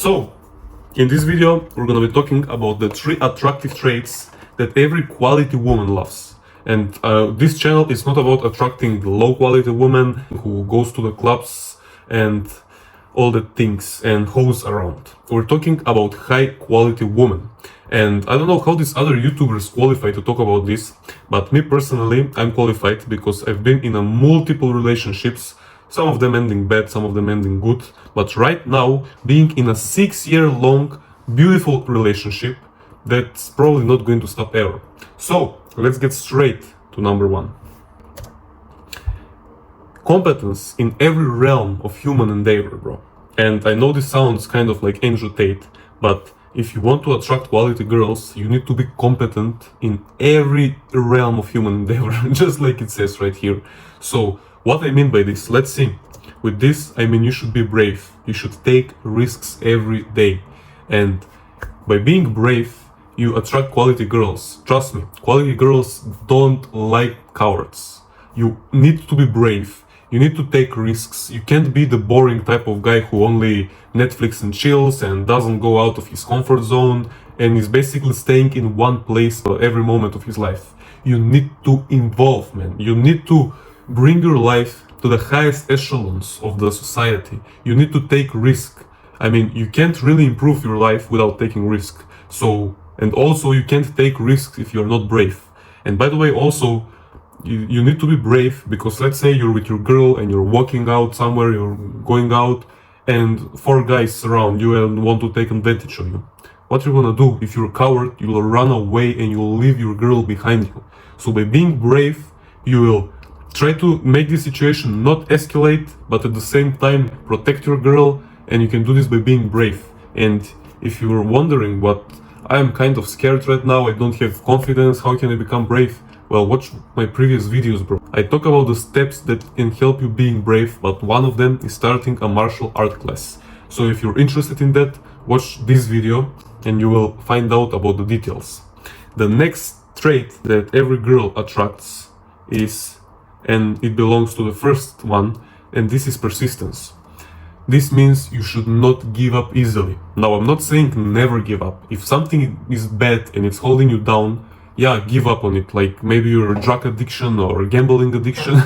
So, in this video, we're gonna be talking about the 3 attractive traits that every quality woman loves. And this channel is not about attracting the low quality woman who goes to the clubs and all the things and hoes around. We're talking about high quality women. And I don't know how these other YouTubers qualify to talk about this, but me personally, I'm qualified because I've been in a multiple relationships, some of them ending bad, some of them ending good. But right now, being in a 6-year-long, beautiful relationship, that's probably not going to stop ever. So, let's get straight to number 1. Competence in every realm of human endeavor, bro. And I know this sounds kind of like Andrew Tate, but if you want to attract quality girls, you need to be competent in every realm of human endeavor, just like it says right here. So, what I mean by this, let's see. With this, I mean you should be brave. You should take risks every day. And by being brave, you attract quality girls. Trust me, quality girls don't like cowards. You need to be brave. You need to take risks. You can't be the boring type of guy who only Netflix and chills and doesn't go out of his comfort zone and is basically staying in one place every moment of his life. You need to evolve, man. You need to bring your life to the highest echelons of the society. You need to take risk. I mean, you can't really improve your life without taking risk. So, and also you can't take risks if you're not brave. And by the way, also, you need to be brave because let's say you're with your girl and you're walking out somewhere, you're going out and 4 guys surround you and want to take advantage of you. What you're gonna do? If you're a coward, you will run away and you will leave your girl behind you. So by being brave, you will try to make this situation not escalate, but at the same time protect your girl, and you can do this by being brave. And if you're wondering what I'm kind of scared right now, I don't have confidence, how can I become brave? Well, watch my previous videos, bro. I talk about the steps that can help you being brave, but one of them is starting a martial art class. So if you're interested in that, watch this video and you will find out about the details. The next trait that every girl attracts is, and it belongs to the first one, and this is persistence. This means you should not give up easily. Now, I'm not saying never give up. If something is bad and it's holding you down, yeah, give up on it. Like maybe your drug addiction or gambling addiction,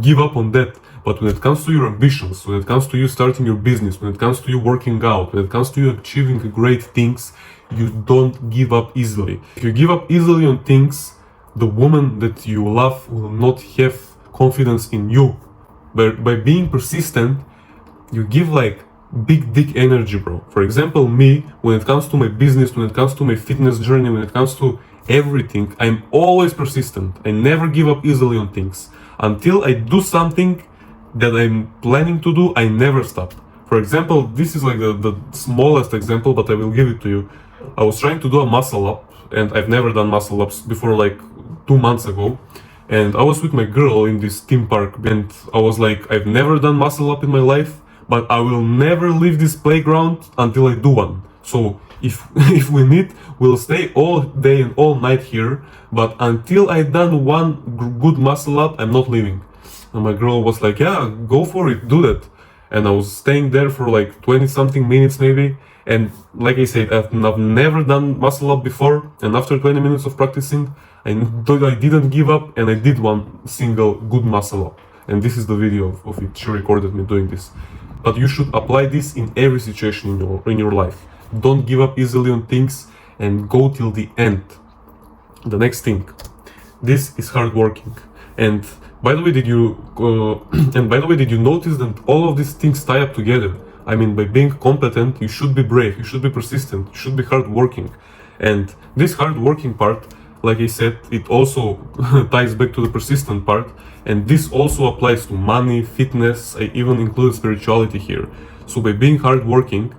give up on that. But when it comes to your ambitions, when it comes to you starting your business, when it comes to you working out, when it comes to you achieving great things, you don't give up easily. If you give up easily on things, the woman that you love will not have confidence in you. But by being persistent, you give like big dick energy, bro. For example, me, when it comes to my business, when it comes to my fitness journey, when it comes to everything, I'm always persistent. I never give up easily on things. Until I do something that I'm planning to do, I never stop. For example, this is like the smallest example, but I will give it to you. I was trying to do a muscle up, and I've never done muscle ups before, like 2 months ago. And I was with my girl in this theme park, and I was like, I've never done muscle up in my life, but I will never leave this playground until I do one. So if we need, we'll stay all day and all night here, but until I done one good muscle up, I'm not leaving. And my girl was like, yeah, go for it, do that. And I was staying there for like 20 something minutes maybe. And like I said, I've never done muscle up before, and after 20 minutes of practicing, I didn't give up, and I did one single good muscle up. And this is the video of it. She recorded me doing this. But you should apply this in every situation in your life. Don't give up easily on things and go till the end. The next thing, this is hard working. And by the way, did you notice that all of these things tie up together? I mean, by being competent, you should be brave, you should be persistent, you should be hardworking. And this hardworking part, like I said, it also ties back to the persistent part. And this also applies to money, fitness, I even include spirituality here. So by being hardworking,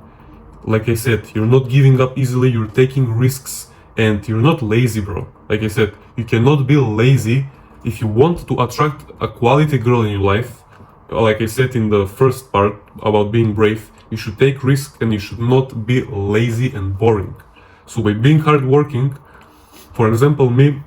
like I said, you're not giving up easily, you're taking risks, and you're not lazy, bro. Like I said, you cannot be lazy if you want to attract a quality girl in your life. Like I said in the first part about being brave, you should take risks and you should not be lazy and boring. So by being hardworking, for example, me,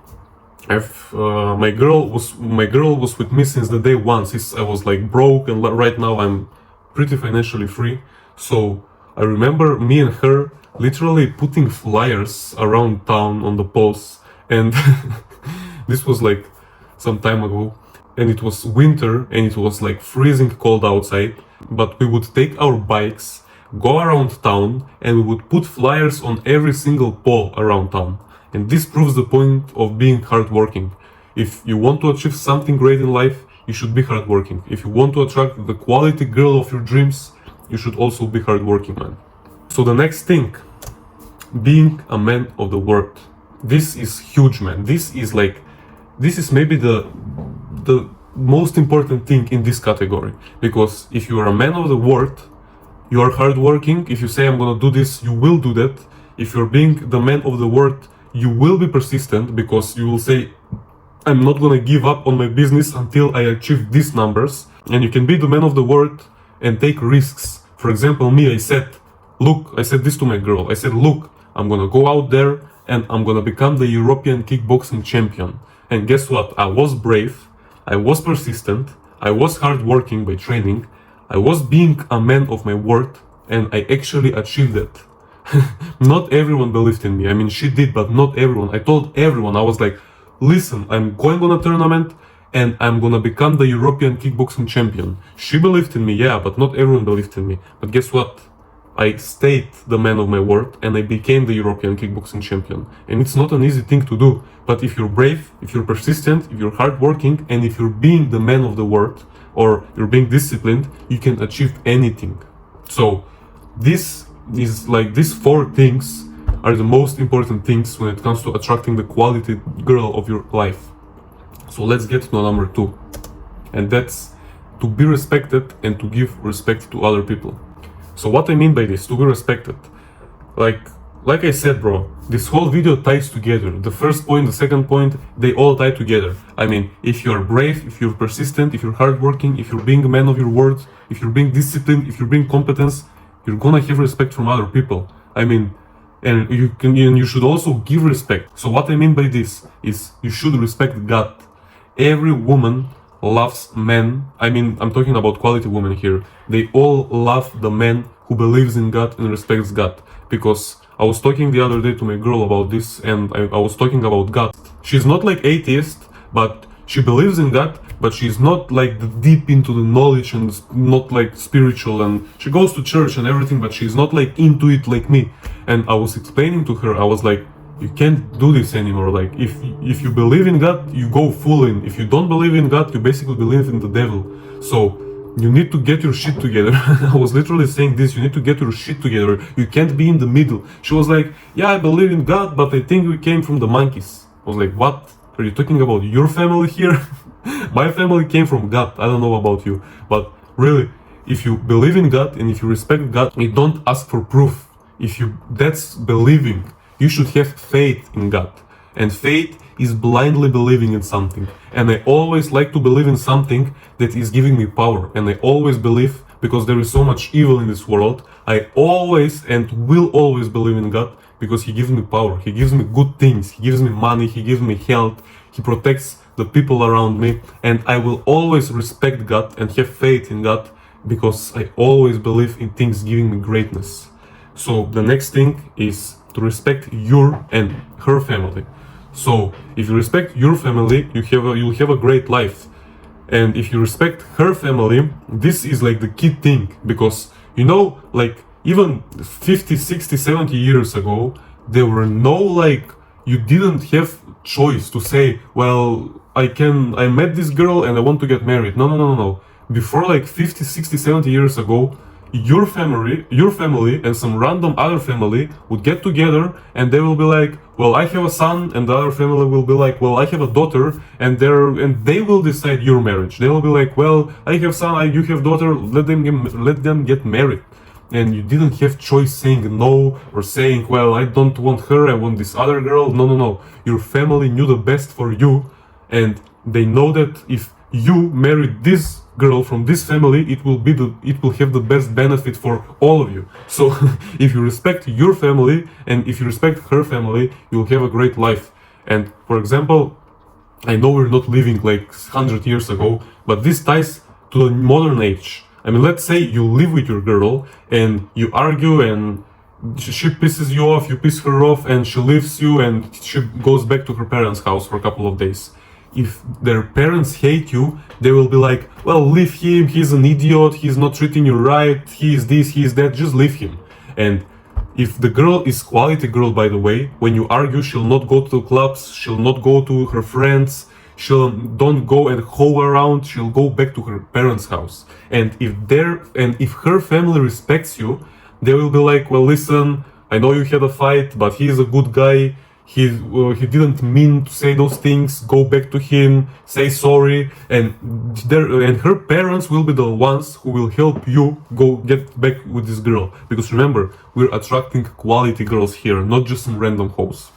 my girl was with me since the day one. Since I was like broke, and right now I'm pretty financially free. So I remember me and her literally putting flyers around town on the posts, and this was like some time ago, and it was winter and it was like freezing cold outside, but we would take our bikes, go around town, and we would put flyers on every single pole around town. And this proves the point of being hardworking. If you want to achieve something great in life, you should be hardworking. If you want to attract the quality girl of your dreams, you should also be hardworking, man. So the next thing, being a man of the word. This is huge, man. This is maybe the most important thing in this category. Because if you are a man of the word, you are hardworking. If you say I'm gonna do this, you will do that. If you're being the man of the word, you will be persistent, because you will say, I'm not gonna give up on my business until I achieve these numbers. And you can be the man of the word and take risks. For example, me, I said this to my girl. I said, look, I'm gonna go out there and I'm gonna become the European kickboxing champion. And guess what? I was brave, I was persistent, I was hardworking by training, I was being a man of my word, and I actually achieved it. Not everyone believed in me. I mean, she did, but not everyone. I told everyone, I was like, listen, I'm going on a tournament and I'm gonna become the European kickboxing champion. She believed in me, yeah, but not everyone believed in me. But guess what? I stayed the man of my word and I became the European kickboxing champion. And it's not an easy thing to do. But if you're brave, if you're persistent, if you're hardworking, and if you're being the man of the word, or you're being disciplined, you can achieve anything. So this is like, these 4 things are the most important things when it comes to attracting the quality girl of your life. So let's get to number 2. And that's to be respected and to give respect to other people. So what I mean by this, to be respected, like I said, bro, this whole video ties together. The first point, the second point, they all tie together. I mean, if you're brave, if you're persistent, if you're hardworking, if you're being a man of your word, if you're being disciplined, if you're being competence, you're gonna have respect from other people. I mean, and you should also give respect. So what I mean by this is you should respect God. Every woman loves men. I mean, I'm talking about quality women here. They all love the man who believes in God and respects God. Because I was talking the other day to my girl about this, and I was talking about God. She's not like atheist, but she believes in God, but she's not like deep into the knowledge and not like spiritual, and she goes to church and everything, but she's not like into it like me. And I was explaining to her, I was like, you can't do this anymore. Like, if you believe in God, you go full in. If you don't believe in God, you basically believe in the devil. So you need to get your shit together. I was literally saying this, you need to get your shit together. You can't be in the middle. She was like, yeah, I believe in God, but I think we came from the monkeys. I was like, what? Are you talking about your family here? My family came from God. I don't know about you, but really, if you believe in God and if you respect God, you don't ask for proof. That's believing. You should have faith in God. And faith is blindly believing in something. And I always like to believe in something that is giving me power. And I always believe, because there is so much evil in this world, I always and will always believe in God, because He gives me power. He gives me good things. He gives me money. He gives me health. He protects the people around me. And I will always respect God and have faith in God, because I always believe in things giving me greatness. So the next thing is to respect your and her family. So if you respect your family, you'll have a great life. And if you respect her family, this is like the key thing, because you know, like even 50, 60, 70 years ago, there were no, like, you didn't have choice to say, well, I met this girl and I want to get married. No. Before, like 50, 60, 70 years ago, your family and some random other family would get together and they will be like, well, I have a son, and the other family will be like, well, I have a daughter, and they will decide your marriage. They will be like, well, I have son, you have daughter, let them get married. And you didn't have choice saying no, or saying, well, I don't want her, I want this other girl. No. Your family knew the best for you, and they know that if you married this girl from this family, it will have the best benefit for all of you. So if you respect your family and if you respect her family, you'll have a great life. And for example, I know we're not living like 100 years ago, but this ties to the modern age. I mean, let's say you live with your girl and you argue and she pisses you off, you piss her off, and she leaves you and she goes back to her parents' house for a couple of days. If their parents hate you, they will be like, well, leave him, he's an idiot, he's not treating you right, he is this, he is that, just leave him. And if the girl is quality girl, by the way, when you argue, she'll not go to the clubs, she'll not go to her friends, she'll don't go and hoe around, she'll go back to her parents' house. And if her family respects you, they will be like, well, listen, I know you had a fight, but he is a good guy. He didn't mean to say those things. Go back to him, say sorry, and her parents will be the ones who will help you go get back with this girl. Because remember, we're attracting quality girls here, not just some random hoes.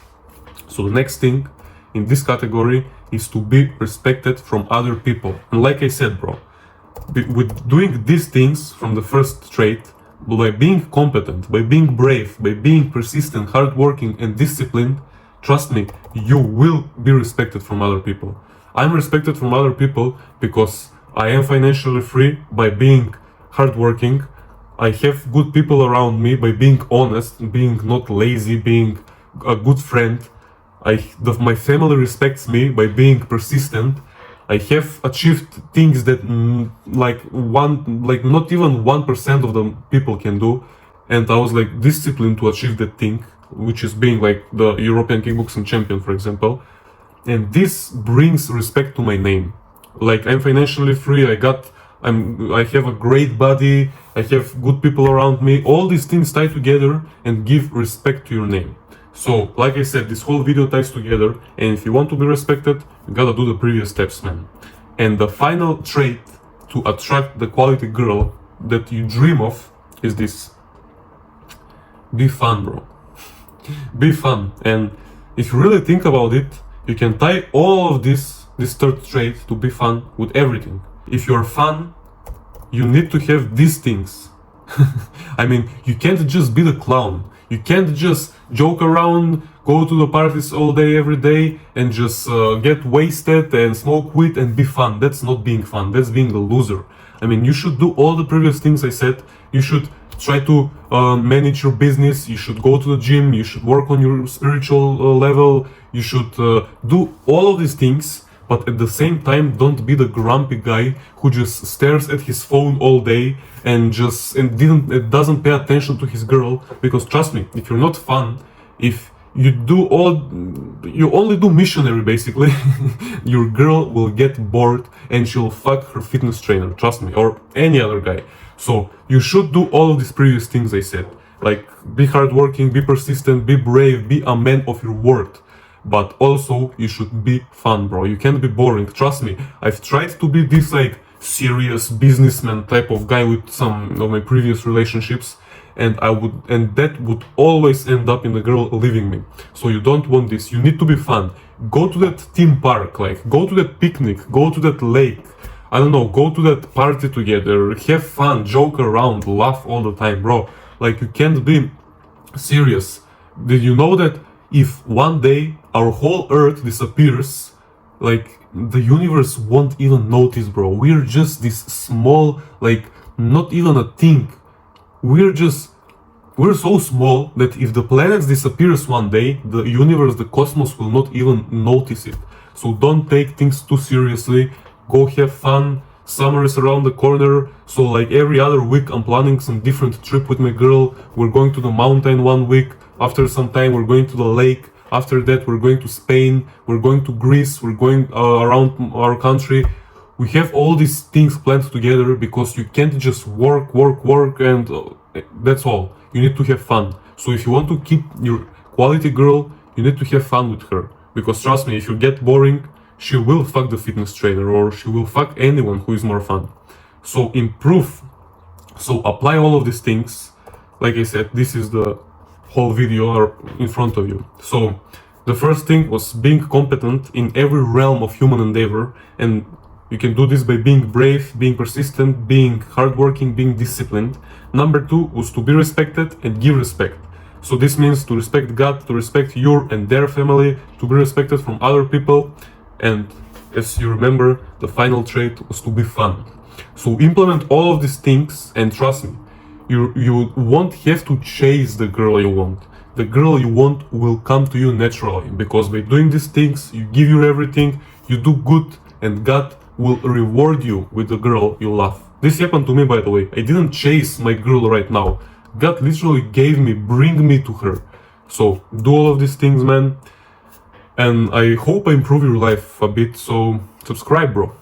So the next thing in this category is to be respected from other people. And like I said, bro, with doing these things from the first trait, by being competent, by being brave, by being persistent, hardworking, and disciplined, trust me, you will be respected from other people. I'm respected from other people because I am financially free by being hardworking. I have good people around me by being honest, being not lazy, being a good friend. My family respects me by being persistent. I have achieved things that not even 1% of the people can do, and I was like disciplined to achieve that thing, which is being like the European kickboxing champion, for example. And this brings respect to my name. Like, I'm financially free, I have a great body, I have good people around me. All these things tie together and give respect to your name. So, like I said, this whole video ties together, and if you want to be respected, you gotta do the previous steps, man. And the final trait to attract the quality girl that you dream of is this. Be fun, bro. Be fun. And if you really think about it, you can tie all of this third trait to be fun with everything. If you're fun, you need to have these things. I mean, you can't just be the clown. You can't just joke around, go to the parties all day, every day, and just get wasted and smoke weed and be fun. That's not being fun, that's being a loser. I mean, you should do all the previous things I said. You should try to manage your business, you should go to the gym, you should work on your spiritual level, you should do all of these things, but at the same time, don't be the grumpy guy who just stares at his phone all day and doesn't pay attention to his girl. Because trust me, if you're not fun, if you only do missionary basically, your girl will get bored and she'll fuck her fitness trainer, trust me, or any other guy. So you should do all of these previous things I said, like be hardworking, be persistent, be brave, be a man of your word. But also, you should be fun, bro. You can't be boring. Trust me, I've tried to be this like serious businessman type of guy with some of my previous relationships, and that would always end up in the girl leaving me. So you don't want this. You need to be fun. Go to that theme park, like go to that picnic, go to that lake. I don't know, go to that party together, have fun, joke around, laugh all the time, bro. Like, you can't be serious. Did you know that if one day our whole earth disappears, like, the universe won't even notice, bro? We're just this small, like, not even a thing. We're so small that if the planets disappears one day, the universe, the cosmos will not even notice it. So don't take things too seriously. Go have fun. Summer is around the corner, so like every other week I'm planning some different trip with my girl. We're going to the mountain one week, after some time we're going to the lake, after that we're going to Spain, we're going to Greece, we're going around our country. We have all these things planned together because you can't just work and that's all. You need to have fun. So if you want to keep your quality girl, you need to have fun with her. Because trust me, if you get boring, she will fuck the fitness trainer or she will fuck anyone who is more fun. So apply all of these things. Like I said, this is the whole video in front of you. So the first thing was being competent in every realm of human endeavor, and you can do this by being brave, being persistent, being hardworking, being disciplined. Number 2 was to be respected and give respect. So this means to respect God, to respect your and their family, to be respected from other people. And as you remember, the final trait was to be fun. So implement all of these things and trust me, you won't have to chase the girl you want. The girl you want will come to you naturally, because by doing these things, you give her everything, you do good, and God will reward you with the girl you love. This happened to me, by the way. I didn't chase my girl right now. God literally bring me to her. So do all of these things, man. And I hope I improve your life a bit, so subscribe, bro.